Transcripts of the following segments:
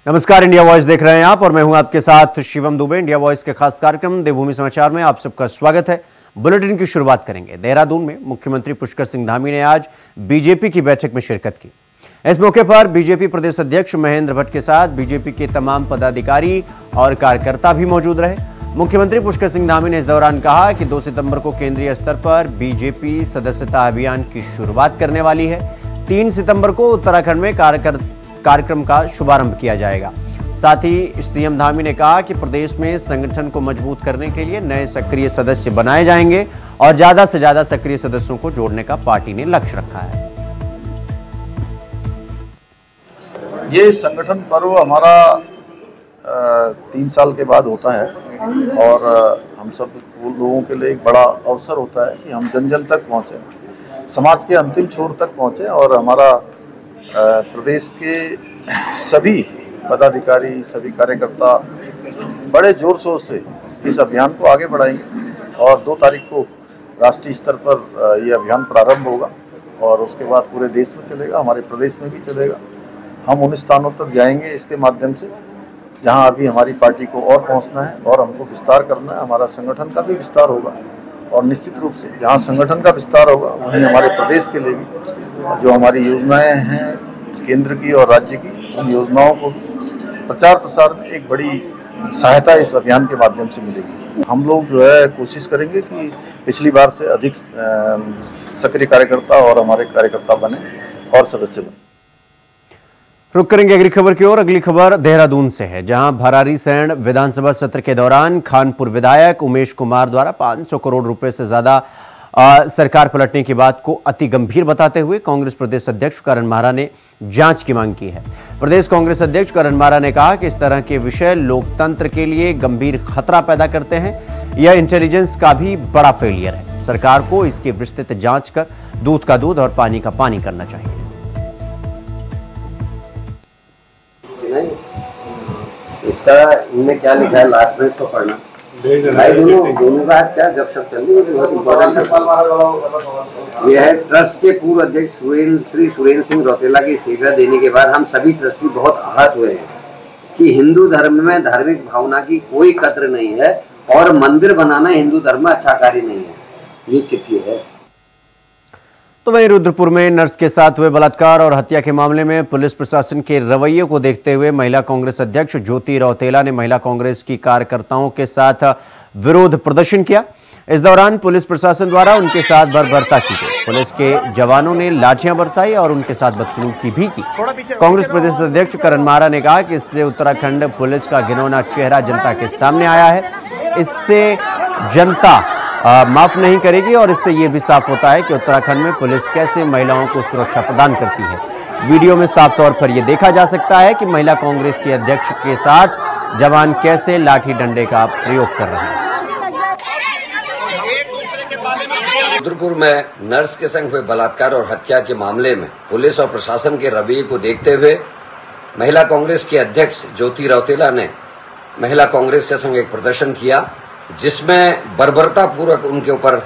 नमस्कार, India voice देख रहे हैं आप और मैं हूं आपके साथ शिवम दुबे। इंडिया वॉइस के खास कार्यक्रम देवभूमि समाचार में आप सबका स्वागत है। बुलेटिन की शुरुआत करेंगे। देहरादून में मुख्यमंत्री पुष्कर सिंह धामी ने आज बीजेपी की बैठक में शिरकत की। इस मौके पर बीजेपी प्रदेश अध्यक्ष महेंद्र भट्ट के साथ बीजेपी के तमाम पदाधिकारी और कार्यकर्ता भी मौजूद रहे। मुख्यमंत्री पुष्कर सिंह धामी ने इस दौरान कहा कि 2 सितंबर को केंद्रीय स्तर पर बीजेपी सदस्यता अभियान की शुरुआत करने वाली है। 3 सितंबर को उत्तराखंड में कार्यक्रम का शुभारंभ किया जाएगा। साथ ही सीएम धामी ने कहा कि प्रदेश में संगठन को मजबूत करने के लिए नए सक्रिय सदस्य बनाए जाएंगे और ज्यादा से ज्यादा सक्रिय सदस्यों को जोड़ने का पार्टी ने लक्ष्य रखा है। ये संगठन पर्व हमारा 3 साल के बाद होता है और हम सब लोगों के लिए एक बड़ा अवसर होता है कि हम जन जन तक पहुँचे, समाज के अंतिम छोर तक पहुँचे और हमारा प्रदेश के सभी पदाधिकारी, सभी कार्यकर्ता बड़े जोर शोर से इस अभियान को आगे बढ़ाएंगे और 2 तारीख को राष्ट्रीय स्तर पर ये अभियान प्रारंभ होगा और उसके बाद पूरे देश में चलेगा, हमारे प्रदेश में भी चलेगा। हम उन स्थानों तक जाएंगे इसके माध्यम से जहां अभी हमारी पार्टी को और पहुंचना है और हमको विस्तार करना है। हमारा संगठन का भी विस्तार होगा और निश्चित रूप से जहां संगठन का विस्तार होगा वहीं हमारे प्रदेश के लिए भी जो हमारी योजनाएं हैं केंद्र की और राज्य की, उन योजनाओं को प्रचार प्रसार में एक बड़ी सहायता इस अभियान के माध्यम से मिलेगी। हम लोग जो है कोशिश करेंगे कि पिछली बार से अधिक सक्रिय कार्यकर्ता और हमारे कार्यकर्ता बने और सदस्य बने। रुक करेंगे अगली खबर की ओर। अगली खबर देहरादून से है, जहां भरारीसैंण विधानसभा सत्र के दौरान खानपुर विधायक उमेश कुमार द्वारा 500 करोड़ रुपए से ज्यादा सरकार पलटने की बात को अति गंभीर बताते हुए कांग्रेस प्रदेश अध्यक्ष करण मारा ने जांच की मांग की है। प्रदेश कांग्रेस अध्यक्ष करण मारा ने कहा कि इस तरह के विषय लोकतंत्र के लिए गंभीर खतरा पैदा करते हैं। यह इंटेलिजेंस का भी बड़ा फेलियर है। सरकार को इसकी विस्तृत जांच कर दूध का दूध और पानी का पानी करना चाहिए। इसका इनमें क्या लिखा है लास्ट में इसको पढ़ना भाई। दोनों का आज क्या गपशप चल रही है, बहुत इम्पोर्टेंट है। यह है ट्रस्ट के पूर्व अध्यक्ष श्री सुरेंद्र सिंह रौतेला की इस्तीफा देने के बाद हम सभी ट्रस्टी बहुत आहत हुए हैं कि हिंदू धर्म में धार्मिक भावना की कोई कद्र नहीं है और मंदिर बनाना हिंदू धर्म में अच्छा कार्य नहीं है। ये चिट्ठी है। तो वहीं रुद्रपुर में नर्स के साथ हुए बलात्कार और हत्या के मामले में पुलिस प्रशासन के रवैये को देखते हुए महिला कांग्रेस अध्यक्ष ज्योति रौतेला ने महिला कांग्रेस की कार्यकर्ताओं के साथ विरोध प्रदर्शन किया। इस दौरान पुलिस प्रशासन द्वारा उनके साथ बर्बरता की गई। पुलिस के जवानों ने लाठियां बरसाई और उनके साथ बदसलूकी भी की। कांग्रेस प्रदेश अध्यक्ष करण मारा ने कहा कि इससे उत्तराखंड पुलिस का घिनौना चेहरा जनता के सामने आया है। इससे जनता माफ नहीं करेगी और इससे यह भी साफ होता है कि उत्तराखंड में पुलिस कैसे महिलाओं को सुरक्षा प्रदान करती है। वीडियो में साफ तौर पर यह देखा जा सकता है कि महिला कांग्रेस के अध्यक्ष के साथ जवान कैसे लाठी डंडे का प्रयोग कर रहे हैं। रुद्रपुर में नर्स के संग हुए बलात्कार और हत्या के मामले में पुलिस और प्रशासन के रवैये को देखते हुए महिला कांग्रेस के अध्यक्ष ज्योति रौतेला ने महिला कांग्रेस के संग एक प्रदर्शन किया जिसमें बर्बरता पूर्वक उनके ऊपर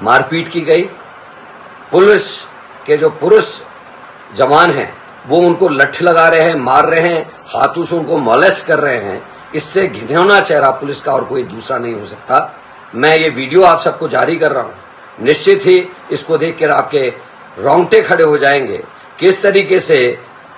मारपीट की गई। पुलिस के जो पुरुष जवान हैं वो उनको लठ लगा रहे हैं, मार रहे हैं, हाथों से उनको मोलेस्ट कर रहे हैं। इससे घिनौना चेहरा पुलिस का और कोई दूसरा नहीं हो सकता। मैं ये वीडियो आप सबको जारी कर रहा हूं। निश्चित ही इसको देखकर आपके रोंगटे खड़े हो जाएंगे। किस तरीके से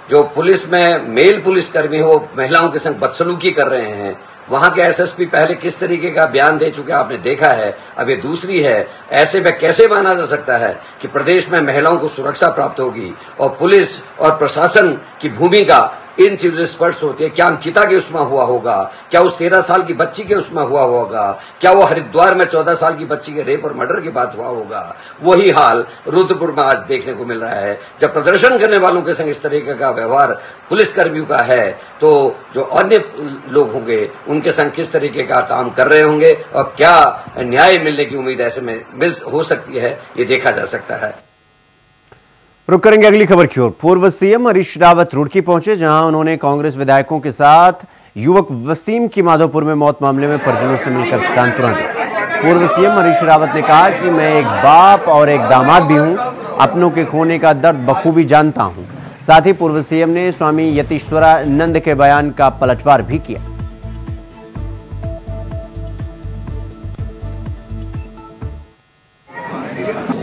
जो पुलिस में मेल पुलिसकर्मी हो महिलाओं के संग बदसलूकी कर रहे हैं। वहां के एसएसपी पहले किस तरीके का बयान दे चुके आपने देखा है। अब ये दूसरी है। ऐसे में कैसे माना जा सकता है कि प्रदेश में महिलाओं को सुरक्षा प्राप्त होगी और पुलिस और प्रशासन की भूमिका इन चीजों स्पष्ट होती है। क्या अंकिता के उसमें हुआ होगा, क्या उस 13 साल की बच्ची के उसमें हुआ होगा, क्या वो हरिद्वार में 14 साल की बच्ची के रेप और मर्डर की बात हुआ होगा। वही हाल रुद्रपुर में आज देखने को मिल रहा है। जब प्रदर्शन करने वालों के संग इस तरीके का व्यवहार पुलिस कर्मियों का है तो जो अन्य लोग होंगे उनके संग किस तरीके का काम कर रहे होंगे और क्या न्याय मिलने की उम्मीद ऐसे में हो सकती है, ये देखा जा सकता है। रुक करेंगे अगली खबर की ओर। पूर्व सीएम हरीश रावत रुड़की पहुंचे, जहां उन्होंने कांग्रेस विधायकों के साथ युवक वसीम की माधोपुर में मौत मामले में परिजनों से मिलकर सांत्वना दी। पूर्व सीएम हरीश रावत ने कहा कि मैं एक बाप और एक दामाद भी हूं, अपनों के खोने का दर्द बखूबी जानता हूं। साथ ही पूर्व सीएम ने स्वामी यतीश्वरानंद के बयान का पलटवार भी किया।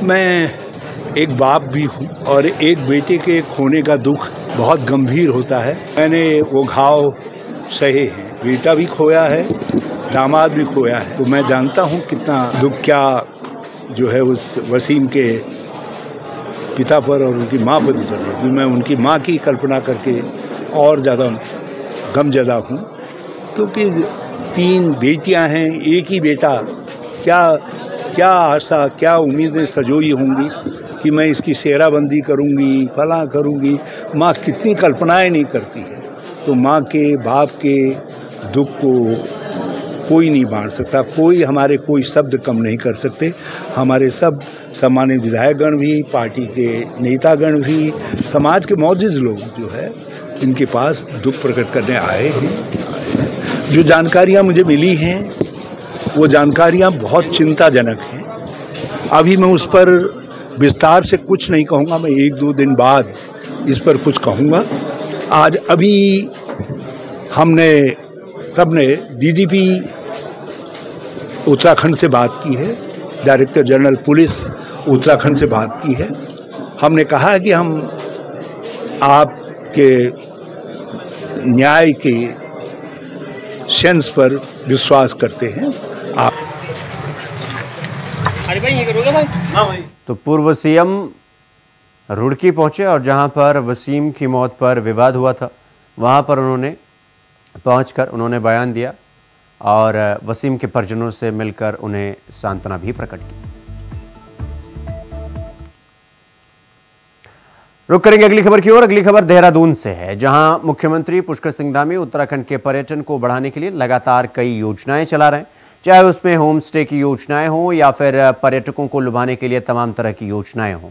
मैं एक बाप भी हूँ और एक बेटे के खोने का दुख बहुत गंभीर होता है। मैंने वो घाव सहे हैं, बेटा भी खोया है, दामाद भी खोया है, तो मैं जानता हूँ कितना दुख क्या जो है उस वसीम के पिता पर और उनकी माँ पर गुजर रहा है। मैं उनकी माँ की कल्पना करके और ज़्यादा गमज़दा हूँ, क्योंकि 3 बेटियाँ हैं, एक ही बेटा। क्या आशा, क्या उम्मीदें सजोई होंगी कि मैं इसकी सेहराबंदी करूँगी, फला करूँगी। माँ कितनी कल्पनाएं नहीं करती है। तो माँ के बाप के दुख को कोई नहीं बांट सकता, कोई शब्द कम नहीं कर सकते। हमारे सब सम्मानित विधायकगण भी, पार्टी के नेतागण भी, समाज के मौजूद लोग जो है इनके पास दुख प्रकट करने आए हैं। जो जानकारियाँ मुझे मिली हैं वो जानकारियाँ बहुत चिंताजनक हैं। अभी मैं उस पर विस्तार से कुछ नहीं कहूँगा, मैं 1-2 दिन बाद इस पर कुछ कहूँगा। आज अभी हमने सबने डीजीपी उत्तराखंड से बात की है, डायरेक्टर जनरल पुलिस उत्तराखंड से बात की है। हमने कहा है कि हम आपके न्याय के सेंस पर विश्वास करते हैं। आप तो पूर्व सीएम रुड़की पहुंचे और जहां पर वसीम की मौत पर विवाद हुआ था, वहां पर उन्होंने पहुंचकर उन्होंने बयान दिया और वसीम के परिजनों से मिलकर उन्हें सांत्वना भी प्रकट की। रुक करेंगे अगली खबर की ओर। अगली खबर देहरादून से है, जहां मुख्यमंत्री पुष्कर सिंह धामी उत्तराखंड के पर्यटन को बढ़ाने के लिए लगातार कई योजनाएं चला रहे हैं, चाहे उसमें होम स्टे की योजनाएं हों या फिर पर्यटकों को लुभाने के लिए तमाम तरह की योजनाएं हों।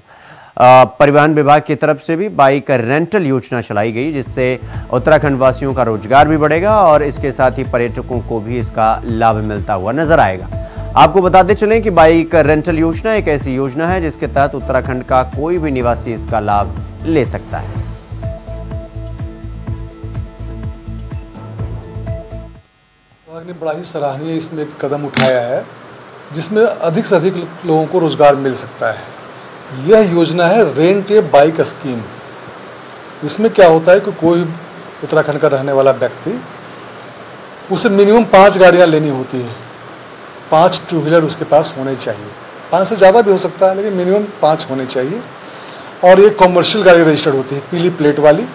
परिवहन विभाग की तरफ से भी बाइक रेंटल योजना चलाई गई, जिससे उत्तराखंड वासियों का रोजगार भी बढ़ेगा और इसके साथ ही पर्यटकों को भी इसका लाभ मिलता हुआ नजर आएगा। आपको बताते चलें कि बाइक रेंटल योजना एक ऐसी योजना है जिसके तहत उत्तराखंड का कोई भी निवासी इसका लाभ ले सकता है। विभाग ने बड़ा ही सराहनीय इसमें एक कदम उठाया है, जिसमें अधिक से अधिक लोगों को रोजगार मिल सकता है। यह योजना है रेंट ए बाइक स्कीम। इसमें क्या होता है कि कोई उत्तराखंड का रहने वाला व्यक्ति, उसे मिनिमम 5 गाड़ियाँ लेनी होती है, 5 टू व्हीलर उसके पास होने चाहिए। 5 से ज़्यादा भी हो सकता है, लेकिन मिनिमम 5 होने चाहिए। और एक कॉमर्शियल गाड़ी रजिस्टर्ड होती है, पीली प्लेट वाली।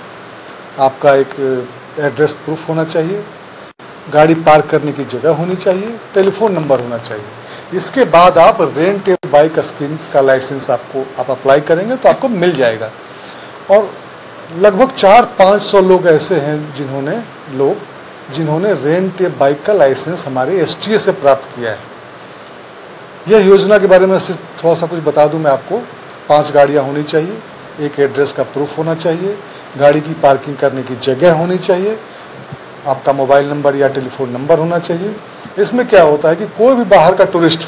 आपका एक एड्रेस प्रूफ होना चाहिए, गाड़ी पार्क करने की जगह होनी चाहिए, टेलीफोन नंबर होना चाहिए। इसके बाद आप रेंट ए बाइक स्कीम का लाइसेंस आप अप्लाई करेंगे तो आपको मिल जाएगा। और लगभग 400-500 लोग ऐसे हैं जिन्होंने रेंट ए बाइक का लाइसेंस हमारे एसटीए से प्राप्त किया है। यह योजना के बारे में सिर्फ थोड़ा सा कुछ बता दूं मैं आपको। 5 गाड़ियां होनी चाहिए, एक एड्रेस का प्रूफ होना चाहिए, गाड़ी की पार्किंग करने की जगह होनी चाहिए, आपका मोबाइल नंबर या टेलीफोन नंबर होना चाहिए। इसमें क्या होता है कि कोई भी बाहर का टूरिस्ट,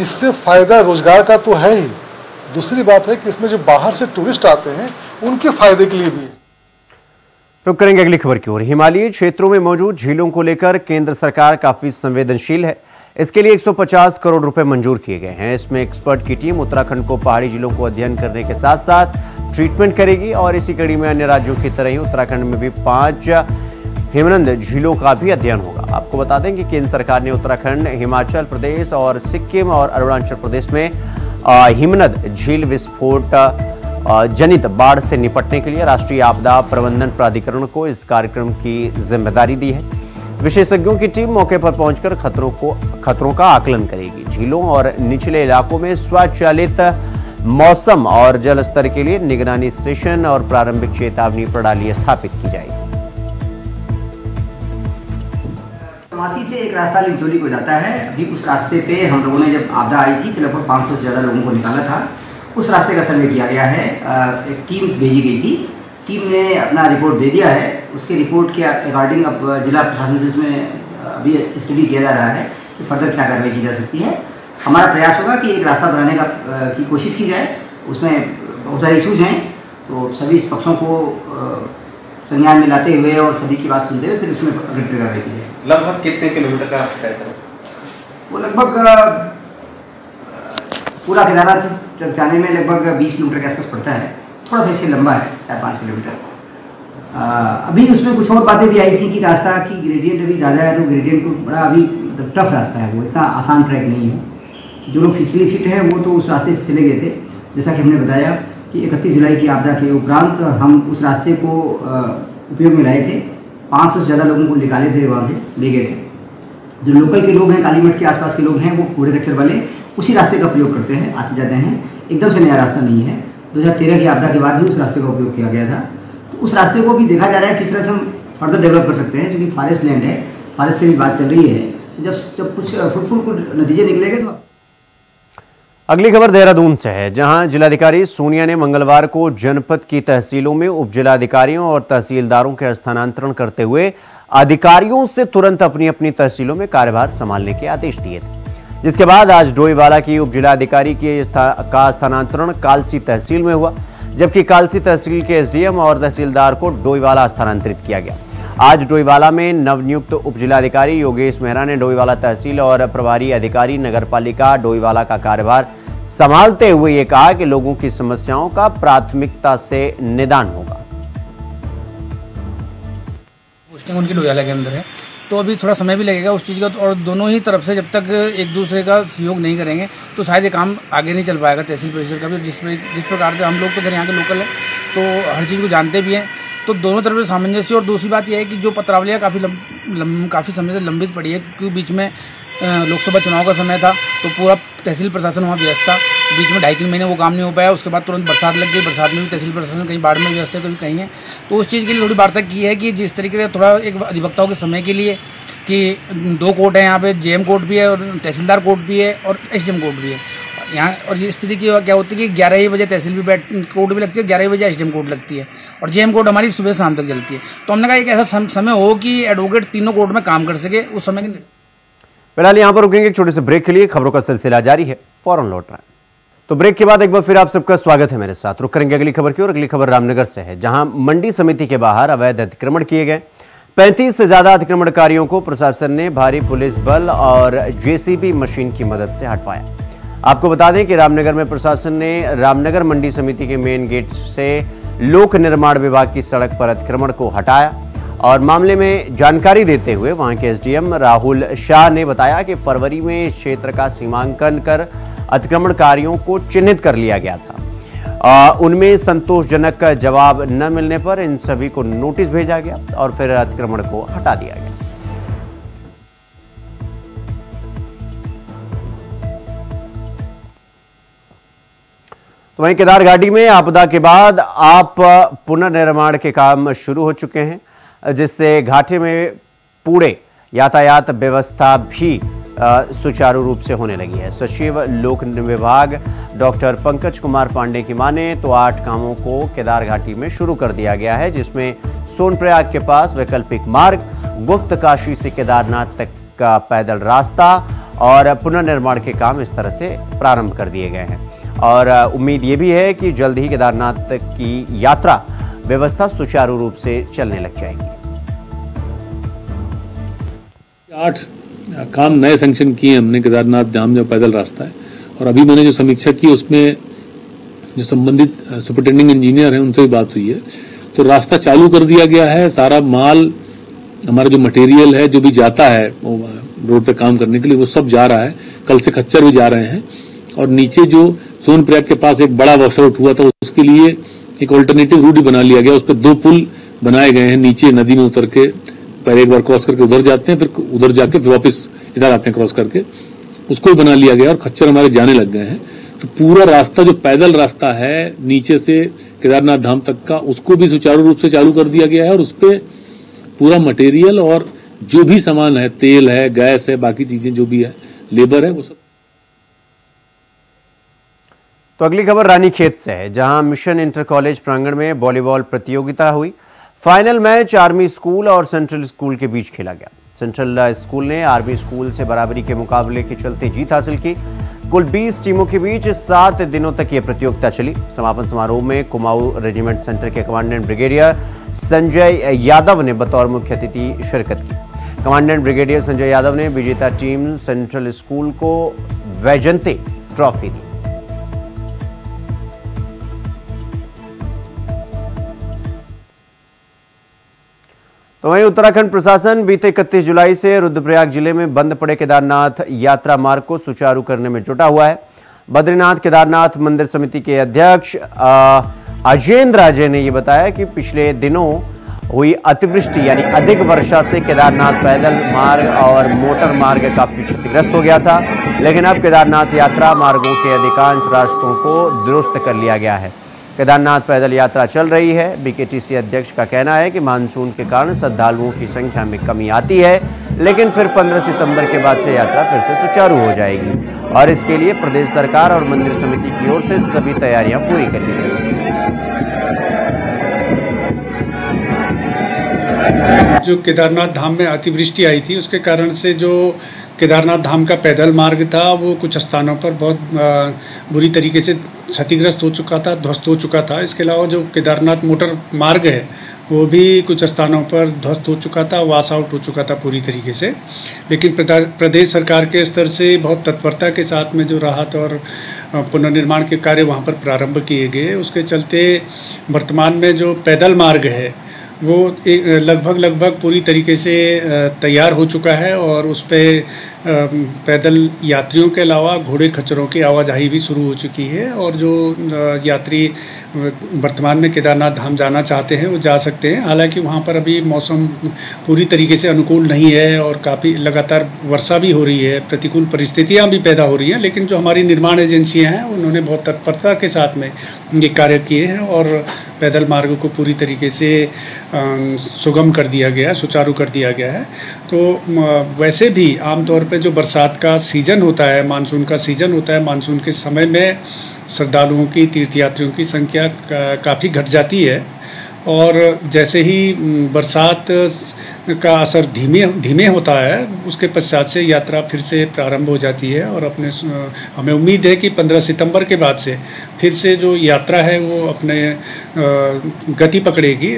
इससे फ़ायदा रोजगार का तो है ही, दूसरी बात है कि इसमें जो बाहर से टूरिस्ट आते हैं उनके फायदे के लिए भी है। रुक करेंगे अगली खबर की ओर। हिमालयी क्षेत्रों में मौजूद झीलों को लेकर केंद्र सरकार काफी संवेदनशील है। इसके लिए 150 करोड़ रुपए मंजूर किए गए हैं। इसमें एक्सपर्ट की टीम उत्तराखंड को पहाड़ी झीलों को अध्ययन करने के साथ साथ ट्रीटमेंट करेगी और इसी कड़ी में अन्य राज्यों की तरह ही उत्तराखंड में भी 5 हिमनद झीलों का भी अध्ययन होगा। आपको बता दें कि केंद्र सरकार ने उत्तराखंड, हिमाचल प्रदेश और सिक्किम और अरुणाचल प्रदेश में हिमनद झील विस्फोट जनित बाढ़ से निपटने के लिए राष्ट्रीय आपदा प्रबंधन प्राधिकरण को इस कार्यक्रम की जिम्मेदारी दी है। विशेषज्ञों की टीम मौके पर पहुंचकर खतरों का आकलन करेगी। झीलों और निचले इलाकों में स्वचालित मौसम और जल स्तर के लिए निगरानी स्टेशन और प्रारंभिक चेतावनी प्रणाली स्थापित की जाएगी। मासी से एक रास्ता लिंचोली को जाता है। अभी उस रास्ते पे हम लोगों ने जब आपदा आई थी तो लगभग 500 से ज़्यादा लोगों को निकाला था। उस रास्ते का सर्वे किया गया है। एक टीम भेजी गई थी, टीम ने अपना रिपोर्ट दे दिया है। उसके रिपोर्ट के अकॉर्डिंग अब जिला प्रशासन से इसमें अभी स्टडी किया जा रहा है कि फर्दर क्या कार्रवाई की जा सकती है। हमारा प्रयास होगा कि एक रास्ता बनाने की कोशिश की जाए। उसमें बहुत सारे इशूज़ हैं तो सभी पक्षों को संज्ञान में लाते हुए और सभी की बात सुनते हुए फिर उसमें अग्रिम कार्रवाई की जाए। लगभग कितने किलोमीटर का रास्ता है सर? वो लगभग पूरा केदारनाथ तक जाने में लगभग 20 किलोमीटर के आसपास पड़ता है, थोड़ा सा इससे लंबा है 4-5 किलोमीटर। अभी उसमें कुछ और बातें भी आई थी कि रास्ता की ग्रेडियंट अभी ज़्यादा है, तो ग्रेडियंट को बड़ा अभी मतलब टफ रास्ता है, वो इतना आसान ट्रैक नहीं है। जो लोग फिजिकली फिट हैं वो तो उस रास्ते से चले गए थे, जैसा कि हमने बताया कि 31 जुलाई की आपदा के उपरांत हम उस रास्ते को उपयोग में लाए थे। 500 से ज़्यादा लोगों को निकाले थे, वहाँ से ले गए थे। जो लोकल के लोग हैं, कालीमठ के आसपास के लोग हैं, वो कूड़े कचरे वाले उसी रास्ते का प्रयोग करते हैं, आते जाते हैं। एकदम से नया रास्ता नहीं है, 2013 की आपदा के बाद भी उस रास्ते का उपयोग किया गया था। तो उस रास्ते को भी देखा जा रहा है किस तरह से हम फर्दर डेवलप कर सकते हैं, क्योंकि फॉरेस्ट लैंड है, फॉरेस्ट से भी बात चल रही है। तो जब कुछ फ्रूटफुल कुछ नतीजे निकलेंगे तो। अगली खबर देहरादून से है, जहां जिलाधिकारी सोनिया ने मंगलवार को जनपद की तहसीलों में उप जिलाधिकारियों और तहसीलदारों के स्थानांतरण करते हुए अधिकारियों से तुरंत अपनी अपनी तहसीलों में कार्यभार संभालने के आदेश दिए थे। जिसके बाद आज डोईवाला की उप जिलाधिकारी का स्थानांतरण कालसी तहसील में हुआ, जबकि कालसी तहसील के एसडीएम और तहसीलदार को डोईवाला स्थानांतरित किया गया। आज डोईवाला में नवनियुक्त उप जिलाधिकारी योगेश मेहरा ने डोईवाला तहसील और प्रभारी अधिकारी नगरपालिका डोईवाला का कार्यभार संभालते हुए ये कहा कि लोगों की समस्याओं का प्राथमिकता से निदान होगा। पोस्टिंग उनकी डोईवाला के अंदर है, तो अभी थोड़ा समय भी लगेगा उस चीज़ का, और दोनों ही तरफ से जब तक एक दूसरे का सहयोग नहीं करेंगे तो शायद ये काम आगे नहीं चल पाएगा तहसील परिषद का भी। जिस प्रकार से हम लोग तो घर यहाँ के लोकल हैं, तो हर चीज़ को जानते भी हैं, तो दोनों तरफ से सामंजस्य। और दूसरी बात यह है कि जो पत्रावलियाँ काफ़ी समय से लंबित पड़ी है, क्योंकि बीच में लोकसभा चुनाव का समय था, तो पूरा तहसील प्रशासन वहाँ व्यस्त था। बीच में 2.5-3 महीने वो काम नहीं हो पाया, उसके बाद तुरंत बरसात लग गई, बरसात में भी तहसील प्रशासन कहीं बाढ़ में व्यस्त है, कभी कहीं है। तो उस चीज़ के लिए थोड़ी वार्ता की है कि जिस तरीके से थोड़ा एक अधिवक्ताओं के समय के लिए कि 2 कोर्ट है यहाँ पे, जेएम कोर्ट भी है और तहसीलदार कोर्ट भी है और एसडीएम कोर्ट भी है यहाँ। और ये स्थिति की क्या होती है कि 11 बजे तहसील भी कोर्ट भी लगती है, 11 बजे एसडीएम कोर्ट लगती है, और जेएम कोर्ट हमारी सुबह शाम तक चलती है। तो हमने कहा एक ऐसा समय हो कि एडवोकेट तीनों कोर्ट में काम कर सके उस समय के। फिलहाल यहाँ पर रुकेंगे एक छोटे से ब्रेक के लिए, खबरों का सिलसिला जारी है, फौरन लौट रहा है। तो ब्रेक के बाद एक बार फिर आप सबका स्वागत है मेरे साथ। रुक करेंगे अगली खबर की और अगली खबर रामनगर से है, जहां मंडी समिति के बाहर अवैध अतिक्रमण किए गए। 35 से ज्यादा अतिक्रमणकारियों को प्रशासन ने भारी पुलिस बल और जेसीबी मशीन की मदद से हटवाया। आपको बता दें कि रामनगर में प्रशासन ने रामनगर मंडी समिति के मेन गेट से लोक निर्माण विभाग की सड़क पर अतिक्रमण को हटाया। और मामले में जानकारी देते हुए वहां के एसडीएम राहुल शाह ने बताया कि फरवरी में क्षेत्र का सीमांकन कर अतिक्रमणकारियों को चिन्हित कर लिया गया था। उनमें संतोषजनक जवाब न मिलने पर इन सभी को नोटिस भेजा गया और फिर अतिक्रमण को हटा दिया गया। तो वहीं केदार घाटी में आपदा के बाद आप पुनर्निर्माण के काम शुरू हो चुके हैं, जिससे घाटी में पूरे यातायात व्यवस्था भी सुचारू रूप से होने लगी है। सचिव लोक विभाग डॉक्टर पंकज कुमार पांडे की माने तो 8 कामों को केदार घाटी में शुरू कर दिया गया है, जिसमें सोनप्रयाग के पास वैकल्पिक मार्ग, गुप्त काशी से केदारनाथ तक का पैदल रास्ता और पुनर्निर्माण के काम इस तरह से प्रारंभ कर दिए गए हैं। और उम्मीद ये भी है कि जल्द ही केदारनाथ तक की यात्रा व्यवस्था सुचारू रूप से चलने लग जाएगी। 8 काम नए सैंक्शन किए हमने केदारनाथ धाम जो पैदल रास्ता है, और अभी मैंने जो समीक्षा की उसमें जो संबंधित सुपरिटेंडिंग इंजीनियर हैं उनसे भी बात हुई है, तो रास्ता चालू कर दिया गया है। सारा माल, हमारा जो मटेरियल है जो भी जाता है रोड पे काम करने के लिए, वो सब जा रहा है। कल से खच्चर भी जा रहे हैं। और नीचे जो सोनप्रयाग के पास एक बड़ा वॉशआउट हुआ था, उसके लिए एक ऑल्टरनेटिव रूट बना लिया गया। उस पर 2 पुल बनाए गए हैं, नीचे नदी में उतर के पहले एक बार क्रॉस करके उधर जाते हैं, फिर उधर जाके फिर वापस इधर आते हैं क्रॉस करके, उसको बना लिया गया और खच्चर हमारे जाने लग गए हैं। तो पूरा रास्ता जो पैदल रास्ता है नीचे से केदारनाथ धाम तक का, उसको भी सुचारू रूप से चालू कर दिया गया है। और उस पर पूरा मटेरियल और जो भी सामान है, तेल है, गैस है, बाकी चीजें जो भी है, लेबर है, वो सब। तो अगली खबर रानीखेत से है, जहां मिशन इंटर कॉलेज प्रांगण में वॉलीबॉल प्रतियोगिता हुई। फाइनल मैच आर्मी स्कूल और सेंट्रल स्कूल के बीच खेला गया। सेंट्रल स्कूल ने आर्मी स्कूल से बराबरी के मुकाबले के चलते जीत हासिल की, कुल 20 टीमों के बीच 7 दिनों तक ये प्रतियोगिता चली। समापन समारोह में कुमाऊं रेजिमेंट सेंटर के कमांडेंट ब्रिगेडियर संजय यादव ने बतौर मुख्य अतिथि शिरकत की। कमांडेंट ब्रिगेडियर संजय यादव ने विजेता टीम सेंट्रल स्कूल को वैजंती ट्रॉफी दी। तो वहीं उत्तराखंड प्रशासन बीते 31 जुलाई से रुद्रप्रयाग जिले में बंद पड़े केदारनाथ यात्रा मार्ग को सुचारू करने में जुटा हुआ है। बद्रीनाथ केदारनाथ मंदिर समिति के अध्यक्ष अजेंद्र राजे ने यह बताया कि पिछले दिनों हुई अतिवृष्टि यानी अधिक वर्षा से केदारनाथ पैदल मार्ग और मोटर मार्ग काफी क्षतिग्रस्त हो गया था, लेकिन अब केदारनाथ यात्रा मार्गों के अधिकांश रास्तों को दुरुस्त कर लिया गया है। केदारनाथ पैदल यात्रा चल रही है। बीकेटीसी अध्यक्ष का कहना है कि मानसून के कारण श्रद्धालुओं की संख्या में कमी आती है, लेकिन फिर 15 सितंबर के बाद से यात्रा फिर से सुचारू हो जाएगी और इसके लिए प्रदेश सरकार और मंदिर समिति की ओर से सभी तैयारियां पूरी कर ली गई। जो केदारनाथ धाम में अतिवृष्टि आई थी उसके कारण से जो केदारनाथ धाम का पैदल मार्ग था वो कुछ स्थानों पर बहुत बुरी तरीके से क्षतिग्रस्त हो चुका था, ध्वस्त हो चुका था। इसके अलावा जो केदारनाथ मोटर मार्ग है वो भी कुछ स्थानों पर ध्वस्त हो चुका था, वॉश आउट हो चुका था पूरी तरीके से। लेकिन प्रदेश सरकार के स्तर से बहुत तत्परता के साथ में जो राहत और पुनर्निर्माण के कार्य वहाँ पर प्रारंभ किए गए, उसके चलते वर्तमान में जो पैदल मार्ग है वो लगभग पूरी तरीके से तैयार हो चुका है और उस पर पैदल यात्रियों के अलावा घोड़े खच्चरों की आवाजाही भी शुरू हो चुकी है और जो यात्री वर्तमान में केदारनाथ धाम जाना चाहते हैं वो जा सकते हैं। हालांकि वहाँ पर अभी मौसम पूरी तरीके से अनुकूल नहीं है और काफ़ी लगातार वर्षा भी हो रही है, प्रतिकूल परिस्थितियाँ भी पैदा हो रही हैं, लेकिन जो हमारी निर्माण एजेंसियाँ हैं उन्होंने बहुत तत्परता के साथ में ये कार्य किए हैं और पैदल मार्ग को पूरी तरीके से सुगम कर दिया गया है, सुचारू कर दिया गया है। तो वैसे भी आमतौर पे जो बरसात का सीज़न होता है, मानसून का सीज़न होता है, मानसून के समय में श्रद्धालुओं की, तीर्थयात्रियों की संख्या काफ़ी घट जाती है और जैसे ही बरसात का असर धीमे होता है उसके पश्चात से यात्रा फिर से प्रारंभ हो जाती है और हमें उम्मीद है कि 15 सितंबर के बाद से फिर से जो यात्रा है वो अपने गति पकड़ेगी।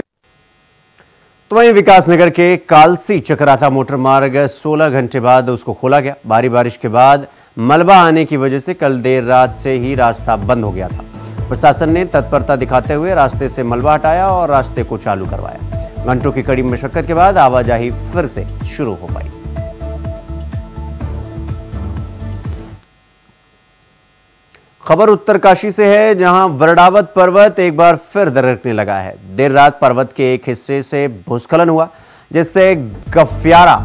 तो वहीं विकासनगर के कालसी चकराता मोटर मार्ग 16 घंटे बाद उसको खोला गया। भारी बारिश के बाद मलबा आने की वजह से कल देर रात से ही रास्ता बंद हो गया था। प्रशासन ने तत्परता दिखाते हुए रास्ते से मलबा हटाया और रास्ते को चालू करवाया। घंटों की कड़ी मशक्कत के बाद आवाजाही फिर से शुरू हो पाई। खबर उत्तरकाशी से है, जहां वरडावत पर्वत एक बार फिर दरकने लगा है। देर रात पर्वत के एक हिस्से से भूस्खलन हुआ, जिससे गुफियारा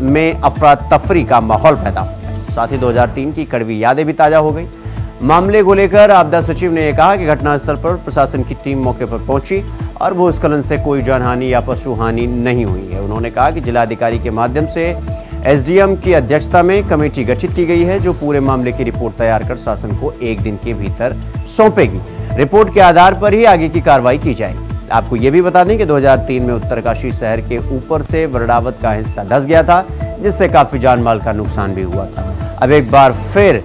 में अफरा तफरी का माहौल पैदा हो गया। साथ ही 2003 की कड़वी यादें भी ताजा हो गई। मामले को लेकर आपदा सचिव ने यह कहा कि घटनास्थल पर प्रशासन की टीम मौके पर पहुंची और भूस्खलन से कोई जानहानि या पशु हानि नहीं हुई है। उन्होंने कहा कि जिलाधिकारी के माध्यम से एसडीएम की अध्यक्षता में कमेटी गठित की गई है, जो पूरे मामले की रिपोर्ट तैयार कर शासन को 1 दिन के भीतर सौंपेगी। रिपोर्ट के आधार पर ही आगे की कार्रवाई की जाएगी। आपको ये भी बता दें कि 2003 में उत्तरकाशी शहर के ऊपर से वरडावत का हिस्सा धंस गया था, जिससे काफी जान माल का नुकसान भी हुआ था। अब एक बार फिर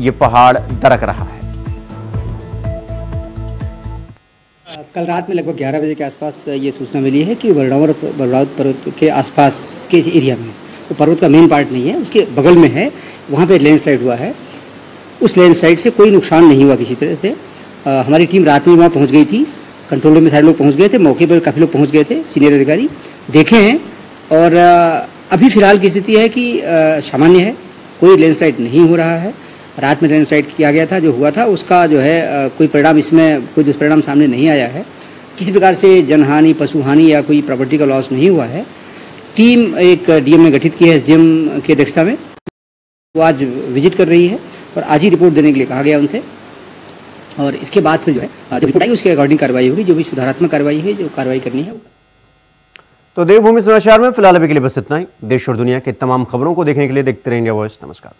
ये पहाड़ दरक रहा है। कल रात में लगभग 11 बजे के आसपास ये सूचना मिली है कि वरडावत पर्वत के आसपास के एरिया में, वो पर्वत का मेन पार्ट नहीं है, उसके बगल में है, वहाँ पे लैंडस्लाइड हुआ है। उस लैंडस्लाइड से कोई नुकसान नहीं हुआ किसी तरह से। हमारी टीम रात में वहाँ पहुँच गई थी, कंट्रोल रूम में सारे लोग पहुँच गए थे, मौके पर काफ़ी लोग पहुँच गए थे, सीनियर अधिकारी देखे हैं और अभी फिलहाल की स्थिति है कि सामान्य है, कोई लैंडस्लाइड नहीं हो रहा है। रात में लैंडस्लाइड किया गया था, जो हुआ था उसका जो है कोई परिणाम, इसमें कोई दुष्परिणाम सामने नहीं आया है। किसी प्रकार से जनहानि, पशुहानि या कोई प्रॉपर्टी का लॉस नहीं हुआ है। टीम एक डीएम ने गठित की है एसडीएम की अध्यक्षता में, वो आज विजिट कर रही है और आज ही रिपोर्ट देने के लिए कहा गया उनसे और इसके बाद फिर जो है जब रिपोर्ट आएगी उसके अकॉर्डिंग कार्रवाई होगी, जो भी सुधारात्मक कार्रवाई है, जो कार्रवाई करनी है। तो देवभूमि समाचार में फिलहाल अभी के लिए बस इतना ही। देश और दुनिया की तमाम खबरों को देखने के लिए देखते रहिए इंडिया वॉइस। नमस्कार।